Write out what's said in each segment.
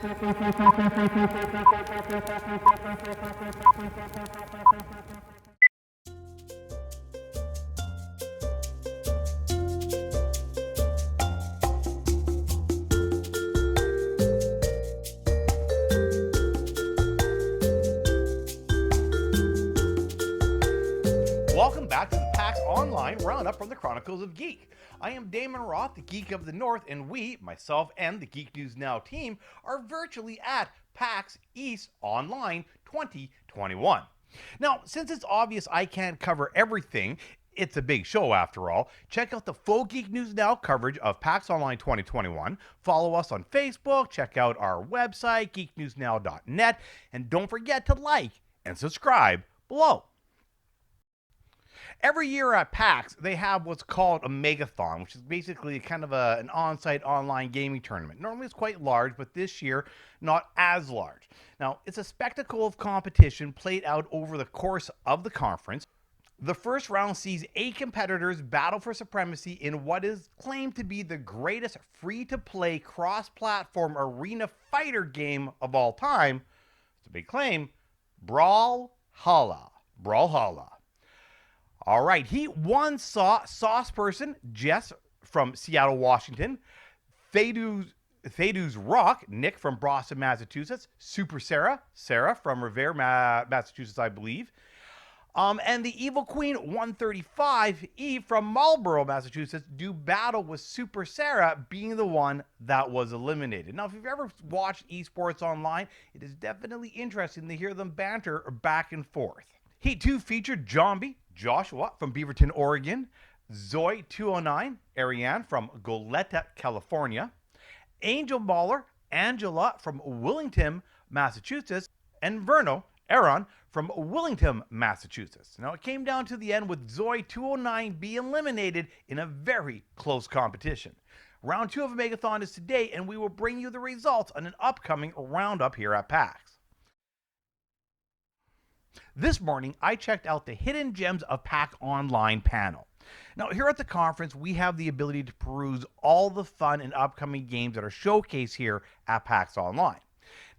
Welcome back to the Pax Online Roundup from the Chronicles of Geek. I am Damon Roth, the Geek of the North, and we, myself and the Geek News Now team, are virtually at PAX East Online 2021. Now, since it's obvious I can't cover everything, it's a big show after all, check out the full Geek News Now coverage of PAX Online 2021, follow us on Facebook, check out our website, geeknewsnow.net, and don't forget to like and subscribe below. Every year at PAX, they have what's called a Megathon, which is basically kind of an on-site online gaming tournament. Normally it's quite large, but this year, not as large. Now, it's a spectacle of competition played out over the course of the conference. The first round sees 8 competitors battle for supremacy in what is claimed to be the greatest free-to-play cross-platform arena fighter game of all time. It's a big claim. Brawlhalla. All right, Heat 1 saw Sauce Person, Jess from Seattle, Washington, Thedu's Rock, Nick from Boston, Massachusetts, Super Sarah from Revere, Massachusetts, I believe, and the Evil Queen 135, Eve from Marlborough, Massachusetts, do battle with Super Sarah being the one that was eliminated. Now, if you've ever watched esports online, it is definitely interesting to hear them banter back and forth. Heat 2 featured Joshua from Beaverton, Oregon, Zoe 209, Ariane from Goleta, California, Angel Baller, Angela from Willington, Massachusetts, and Verno, Aaron from Willington, Massachusetts. Now, it came down to the end with Zoe 209 being eliminated in a very close competition. Round 2 of Megathon is today, and we will bring you the results on an upcoming roundup here at PAX. This morning, I checked out the Hidden Gems of PAX Online panel. Now, here at the conference, we have the ability to peruse all the fun and upcoming games that are showcased here at PAX Online.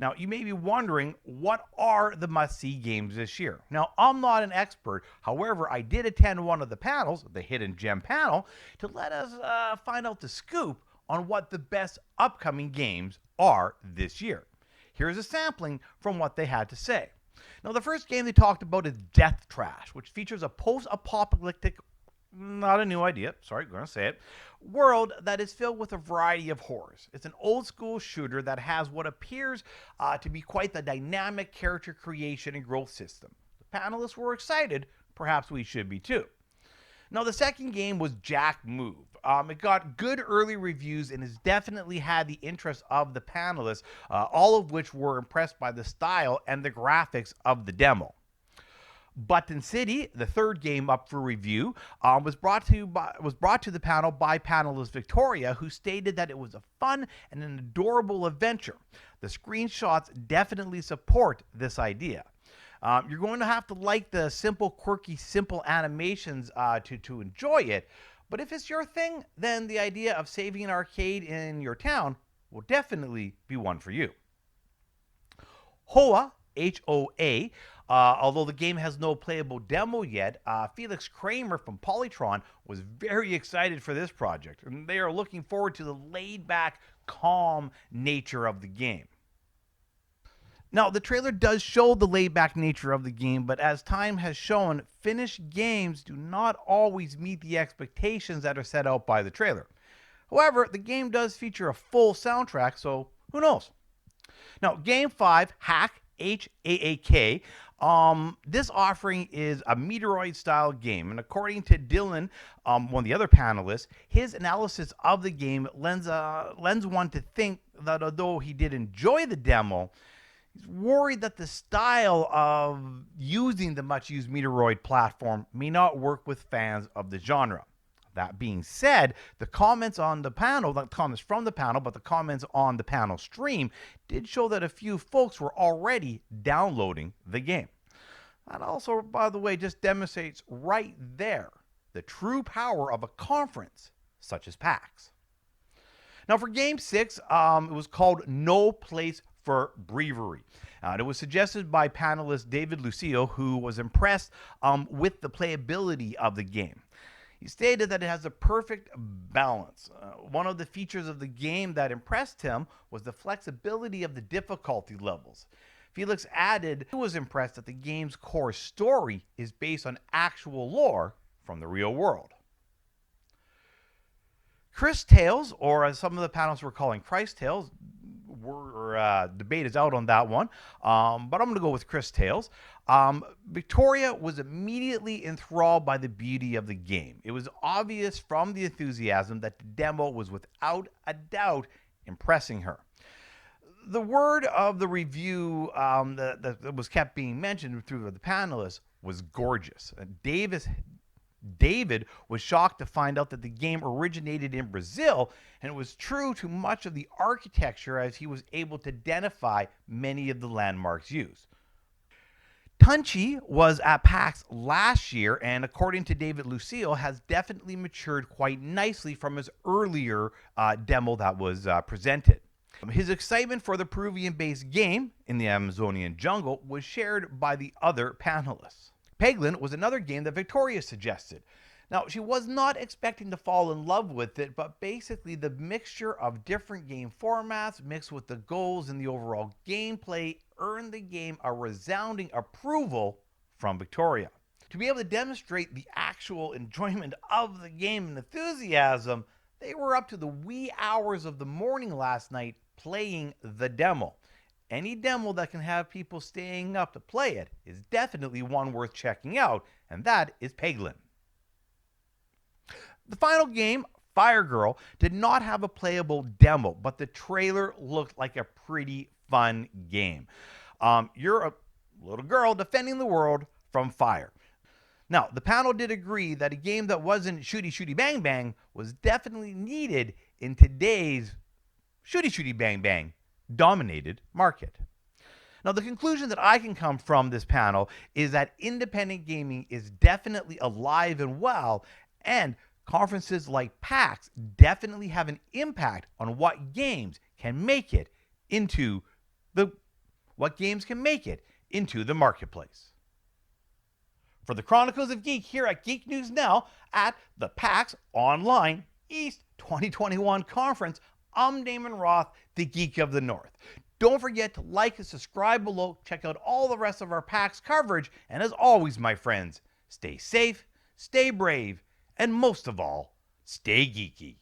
Now, you may be wondering, what are the must-see games this year? Now, I'm not an expert. However, I did attend one of the panels, the Hidden Gem panel, to let us find out the scoop on what the best upcoming games are this year. Here's a sampling from what they had to say. Now, the first game they talked about is Death Trash, which features a post-apocalyptic, not a new idea, sorry, going to say it, world that is filled with a variety of horrors. It's an old-school shooter that has what appears to be quite the dynamic character creation and growth system. The panelists were excited, perhaps we should be too. Now, the second game was Jack Move. It got good early reviews and has definitely had the interest of the panelists, all of which were impressed by the style and the graphics of the demo. Button City, the third game up for review, was brought to the panel by panelist Victoria, who stated that it was a fun and an adorable adventure. The screenshots definitely support this idea. You're going to have to like the simple, quirky, simple animations to enjoy it. But if it's your thing, then the idea of saving an arcade in your town will definitely be one for you. Hoa, H-O-A, although the game has no playable demo yet, Felix Kramer from Polytron was very excited for this project, and they are looking forward to the laid-back, calm nature of the game. Now, the trailer does show the laid-back nature of the game, but as time has shown, finished games do not always meet the expectations that are set out by the trailer. However, the game does feature a full soundtrack, so who knows? Now, Game 5, Hack, H-A-A-K, this offering is a Meteoroid-style game, and according to Dylan, one of the other panelists, his analysis of the game lends one to think that although he did enjoy the demo, he's worried that the style of using the much-used Meteoroid platform may not work with fans of the genre. That being said, the comments on the panel, not comments from the panel, but the comments on the panel stream did show that a few folks were already downloading the game. That also, by the way, just demonstrates right there the true power of a conference such as PAX. Now, for Game 6, it was called No Place for bravery. It was suggested by panelist David Lucio, who was impressed with the playability of the game. He stated that it has a perfect balance. One of the features of the game that impressed him was the flexibility of the difficulty levels. Felix added he was impressed that the game's core story is based on actual lore from the real world. Chris Tales, or as some of the panelists were calling Christ Tales, debate is out on that one, but I'm going to go with Chris Tales. Victoria was immediately enthralled by the beauty of the game. It was obvious from the enthusiasm that the demo was without a doubt impressing her. The word of the review that was kept being mentioned through the panelists was gorgeous. David was shocked to find out that the game originated in Brazil, and it was true to much of the architecture as he was able to identify many of the landmarks used. Tunchi was at PAX last year, and according to David Lucille, has definitely matured quite nicely from his earlier demo that was presented. His excitement for the Peruvian-based game in the Amazonian jungle was shared by the other panelists. Peglin was another game that Victoria suggested. Now, she was not expecting to fall in love with it, but basically the mixture of different game formats mixed with the goals and the overall gameplay earned the game a resounding approval from Victoria. To be able to demonstrate the actual enjoyment of the game and enthusiasm, they were up to the wee hours of the morning last night playing the demo. Any demo that can have people staying up to play it is definitely one worth checking out, and that is Peglin. The final game, Fire Girl, did not have a playable demo, but the trailer looked like a pretty fun game. You're a little girl defending the world from fire. Now, the panel did agree that a game that wasn't shooty shooty bang bang was definitely needed in today's shooty shooty bang bang dominated market. Now, the conclusion that I can come from this panel is that independent gaming is definitely alive and well, and conferences like PAX definitely have an impact on what games can make it into the marketplace. For the Chronicles of Geek here at Geek News Now at the PAX Online East 2021 conference, I'm Damon Roth, the Geek of the North. Don't forget to like and subscribe below. Check out all the rest of our PAX coverage. And as always, my friends, stay safe, stay brave, and most of all, stay geeky.